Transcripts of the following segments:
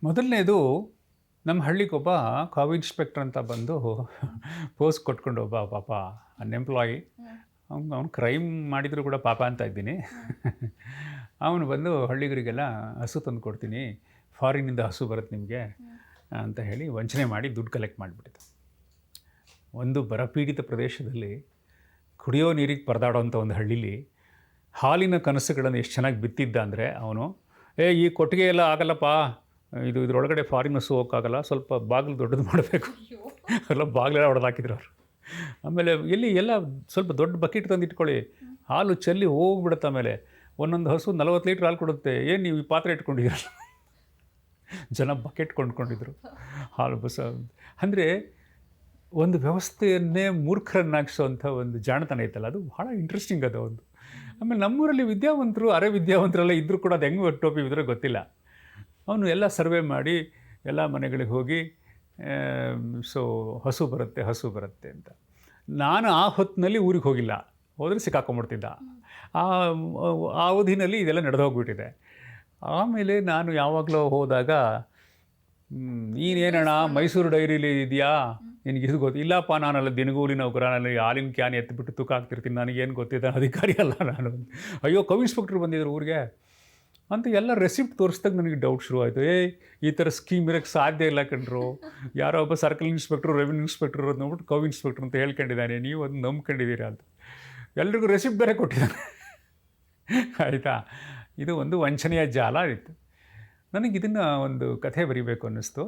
ಮೊದಲನೇದು ನಮ್ಮ ಹಳ್ಳಿಗೊಬ್ಬ ಕಾವ್ ಇನ್ಸ್ಪೆಕ್ಟರ್ ಅಂತ ಬಂದು ಪೋಸ್ಟ್ ಕೊಟ್ಕೊಂಡು ಒಬ್ಬ ಪಾಪ ಅನ್ಎಂಪ್ಲಾಯಿ ಅವ್ನು ಕ್ರೈಮ್ ಮಾಡಿದರೂ ಕೂಡ ಪಾಪ ಅಂತ ಇದ್ದೀನಿ. ಅವನು ಬಂದು ಹಳ್ಳಿಗರಿಗೆಲ್ಲ ಹಸು ತಂದು ಕೊಡ್ತೀನಿ, ಫಾರಿನ್ನಿಂದ ಹಸು ಬರುತ್ತೆ ನಿಮಗೆ ಅಂತ ಹೇಳಿ ವಂಚನೆ ಮಾಡಿ ದುಡ್ಡು ಕಲೆಕ್ಟ್ ಮಾಡಿಬಿಟ್ಟಿದ್ದ. ಒಂದು ಬರಪೀಡಿತ ಪ್ರದೇಶದಲ್ಲಿ ಕುಡಿಯೋ ನೀರಿಗೆ ಪರದಾಡೋವಂಥ ಒಂದು ಹಳ್ಳೀಲಿ ಹಾಲಿನ ಕನಸುಗಳನ್ನು ಎಷ್ಟು ಚೆನ್ನಾಗಿ ಬಿತ್ತಿದ್ದ ಅಂದರೆ ಅವನು, ಈ ಕೊಟ್ಟಿಗೆ ಎಲ್ಲ ಆಗಲ್ಲಪ್ಪ, ಇದರೊಳಗಡೆ ಫಾರಿನ್ ಹಸು ಹೋಗೋಕ್ಕಾಗಲ್ಲ, ಸ್ವಲ್ಪ ಬಾಗಿಲು ದೊಡ್ಡದು ಮಾಡಬೇಕು. ಎಲ್ಲ ಬಾಗಿಲೆಲ್ಲ ಹೊಡೆದಾಕಿದ್ರು ಅವರು. ಆಮೇಲೆ ಎಲ್ಲ ಸ್ವಲ್ಪ ದೊಡ್ಡ ಬಕೆಟ್ ತಂದು ಇಟ್ಕೊಳ್ಳಿ, ಹಾಲು ಚೆಲ್ಲಿ ಹೋಗ್ಬಿಡುತ್ತೆ. ಆಮೇಲೆ ಒಂದೊಂದು ಹಸು 40 ಲೀಟ್ರ್ ಹಾಲು ಕೊಡುತ್ತೆ, ಏನು ನೀವು ಈ ಪಾತ್ರೆ ಇಟ್ಕೊಂಡಿದ್ದೀರಲ್ಲ. ಜನ ಬಕೆಟ್ ಕೊಂಡ್ಕೊಂಡಿದ್ರು ಹಾಲು ಬಸ. ಅಂದರೆ ಒಂದು ವ್ಯವಸ್ಥೆಯನ್ನೇ ಮೂರ್ಖರನ್ನಾಗಿಸೋವಂಥ ಒಂದು ಜಾಣತನ ಐತಲ್ಲ, ಅದು ಭಾಳ ಇಂಟ್ರೆಸ್ಟಿಂಗ್ ಅದು ಒಂದು. ಆಮೇಲೆ ನಮ್ಮೂರಲ್ಲಿ ವಿದ್ಯಾವಂತರು ಅರೆ ವಿದ್ಯಾವಂತರೆಲ್ಲ ಇದ್ದರೂ ಕೂಡ ಅದು ಹೆಂಗೆ ಟೋಪಿ ಇದ್ರೆ ಗೊತ್ತಿಲ್ಲ. ಅವನು ಎಲ್ಲ ಸರ್ವೆ ಮಾಡಿ ಎಲ್ಲ ಮನೆಗಳಿಗೆ ಹೋಗಿ ಸೊ ಹಸು ಬರುತ್ತೆ ಅಂತ. ನಾನು ಆ ಹೊತ್ತಿನಲ್ಲಿ ಊರಿಗೆ ಹೋಗಿಲ್ಲ, ಹೋದರೆ ಸಿಕ್ಕಾಕೊಂಡ್ಬಿಡ್ತಿದ್ದ. ಆ ಅವಧಿನಲ್ಲಿ ಇದೆಲ್ಲ ನಡೆದೋಗ್ಬಿಟ್ಟಿದೆ. ಆಮೇಲೆ ನಾನು ಯಾವಾಗಲೂ ಹೋದಾಗ, ನೀನೇನಣ್ಣ ಮೈಸೂರು ಡೈರಿಲಿ ಇದೆಯಾ, ನಿನಗಿದು ಗೊತ್ತು? ಇಲ್ಲಪ್ಪ, ನಾನಲ್ಲ ದಿನಗೂಲಿ ನೌಕರ, ನಾನು ಹಾಲಿನ ಕ್ಯಾನ್ ಎತ್ತಿಬಿಟ್ಟು ತೂಕ ಹಾಕ್ತಿರ್ತೀನಿ, ನನಗೇನು ಗೊತ್ತಿದೆ, ಅಧಿಕಾರಿ ಅಲ್ಲ ನಾನು. ಅಯ್ಯೋ, ಕವ್ ಇನ್ಸ್ಪೆಕ್ಟ್ರ್ ಬಂದಿದ್ರು ಊರಿಗೆ ಅಂತ ಎಲ್ಲ ರೆಸಿಪ್ಟ್ ತೋರಿಸ್ದಾಗ ನನಗೆ ಡೌಟ್ ಶುರುವಾಯಿತು. ಈ ಥರ ಸ್ಕೀಮ್ ಇರೋಕ್ಕೆ ಸಾಧ್ಯ ಇಲ್ಲ ಕಣ್ರು, ಯಾರೋ ಒಬ್ಬ ಸರ್ಕಲ್ ಇನ್ಸ್ಪೆಕ್ಟ್ರು, ರೆವಿನ್ಯೂ ಇನ್ಸ್ಪೆಕ್ಟ್ರು ಅದು ನೋಡ್ಬಿಟ್ಟು ಕವ್ ಇನ್ಸ್ಪೆಕ್ಟ್ರ್ ಅಂತ ಹೇಳ್ಕೊಂಡಿದ್ದಾನೆ, ನೀವು ಅದನ್ನ ನಂಬ್ಕೊಂಡಿದ್ದೀರಾ ಅಂತ. ಎಲ್ರಿಗೂ ರೆಸಿಪ್ಟ್ ಬೇರೆ ಕೊಟ್ಟಿದ್ದಾನೆ. ಆಯಿತಾ, ಇದು ಒಂದು ವಂಚನೆಯ ಜಾಲ ಇತ್ತು. ನನಗಿದನ್ನು ಒಂದು ಕಥೆ ಬರೀಬೇಕು ಅನ್ನಿಸ್ತು.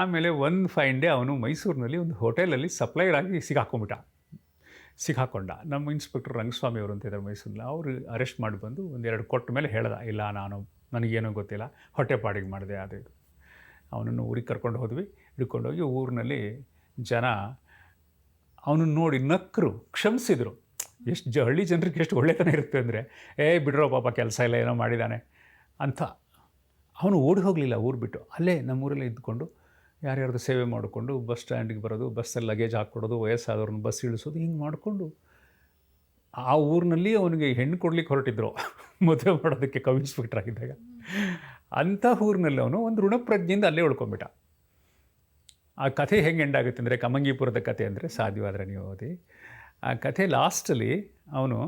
ಆಮೇಲೆ ಒಂದು ಫೈನ್ ಡೇ ಅವನು ಮೈಸೂರಿನಲ್ಲಿ ಒಂದು ಹೋಟೆಲಲ್ಲಿ ಸಪ್ಲೈಯರ್ ಆಗಿ ಸಿಕ್ಕಾಕೊಂಡ. ನಮ್ಮ ಇನ್ಸ್ಪೆಕ್ಟರ್ ರಂಗಸ್ವಾಮಿ ಅವರು ಅಂತ ಇದ್ದಾರೆ ಮೈಸೂರಲ್ಲಿ. ಅವರು ಅರೆಸ್ಟ್ ಮಾಡಿ ಬಂದು ಒಂದೆರಡು ಕೊಟ್ಟ ಮೇಲೆ ಹೇಳ್ದ, ಇಲ್ಲ ನನಗೇನೂ ಗೊತ್ತಿಲ್ಲ, ಹೊಟ್ಟೆಪಾಡಿಗೆ ಮಾಡಿದೆ ಅದು ಇದು. ಅವನನ್ನು ಊರಿಗೆ ಕರ್ಕೊಂಡು ಹೋದ್ವಿ. ಹಿಡ್ಕೊಂಡೋಗಿ ಊರಿನಲ್ಲಿ ಜನ ಅವನನ್ನು ನೋಡಿ ನಕ್ಕರು, ಕ್ಷಮಿಸಿದರು. ಎಷ್ಟು ಹಳ್ಳಿ ಜನರಿಗೆ ಎಷ್ಟು ಒಳ್ಳೆತನ ಇರುತ್ತೆ ಅಂದರೆ, ಬಿಡ್ರೋ ಪಾಪ, ಕೆಲಸ ಇಲ್ಲ, ಏನೋ ಮಾಡಿದ್ದಾನೆ ಅಂತ. ಅವನು ಓಡಿ ಹೋಗಲಿಲ್ಲ ಊರು ಬಿಟ್ಟು, ಅಲ್ಲೇ ನಮ್ಮೂರಲ್ಲೇ ಇದ್ದುಕೊಂಡು ಯಾರ್ಯಾರ್ದು ಸೇವೆ ಮಾಡಿಕೊಂಡು ಬಸ್ ಸ್ಟ್ಯಾಂಡಿಗೆ ಬರೋದು, ಬಸ್ಸಲ್ಲಿ ಲಗೇಜ್ ಹಾಕ್ಕೊಡೋದು, ವಯಸ್ಸಾದವ್ರನ್ನ ಬಸ್ ಇಳಿಸೋದು, ಹಿಂಗೆ ಮಾಡಿಕೊಂಡು ಆ ಊರಿನಲ್ಲಿ ಅವನಿಗೆ ಹೆಣ್ಣು ಕೊಡ್ಲಿಕ್ಕೆ ಹೊರಟಿದ್ರು ಮದುವೆ ಮಾಡೋದಕ್ಕೆ ಕವ್ ಇನ್ಸ್ಪೆಕ್ಟರ್ ಆಗಿದ್ದಾಗ. ಅಂಥ ಊರಿನಲ್ಲಿ ಅವನು ಒಂದು ಋಣಪ್ರಜ್ಞೆಯಿಂದ ಅಲ್ಲೇ ಉಳ್ಕೊಂಬಿಟ್ಟ. ಆ ಕಥೆ ಹೆಂಗೆ ಎಂಡಾಗುತ್ತೆ ಅಂದರೆ, ಕಮಂಗಿಪುರದ ಕಥೆ ಅಂದರೆ ಸಾಧ್ಯವಾದರೆ ನೀವು ಓದಿ. ಆ ಕಥೆ ಲಾಸ್ಟಲ್ಲಿ ಅವನು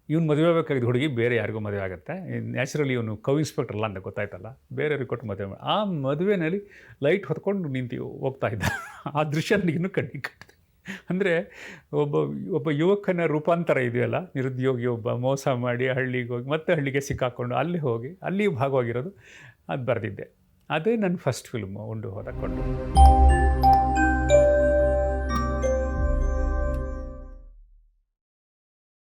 ಇವ್ನು ಮದುವೆ ಆಗಬೇಕಾಗಿದ್ದು ಹುಡುಗಿ ಬೇರೆ ಯಾರಿಗೂ ಮದುವೆ ಆಗುತ್ತೆ. ನ್ಯಾಚುರಲಿ ಇವನು ಕವ್ ಇನ್ಸ್ಪೆಕ್ಟರ್ ಅಲ್ಲ ಅಂತ ಗೊತ್ತಾಯ್ತಲ್ಲ, ಬೇರೆಯವ್ರಿಗೆ ಕೊಟ್ಟು ಮದುವೆ ಮಾಡಿ ಆ ಮದುವೆಯಲ್ಲಿ ಲೈಟ್ ಹೊತ್ಕೊಂಡು ಹೋಗ್ತಾ ಇದ್ದ. ಆ ದೃಶ್ಯ ನನಗೆ ಇನ್ನೂ ಕಣ್ಣಿಗೆ ಕಟ್ಟಿದೆ. ಅಂದರೆ ಒಬ್ಬ ಯುವಕನ ರೂಪಾಂತರ ಇದೆಯಲ್ಲ, ನಿರುದ್ಯೋಗಿ ಒಬ್ಬ ಮೋಸ ಮಾಡಿ ಹಳ್ಳಿಗೆ ಹೋಗಿ ಮತ್ತೆ ಹಳ್ಳಿಗೆ ಸಿಕ್ಕಾಕೊಂಡು ಅಲ್ಲಿ ಭಾಗವಾಗಿರೋದು ಅದು ಬರೆದಿದ್ದೆ. ಅದೇ ನನ್ನ ಫಸ್ಟ್ ಫಿಲ್ಮು, ಉಂಡು ಹೋದ ಕೊಂಡು.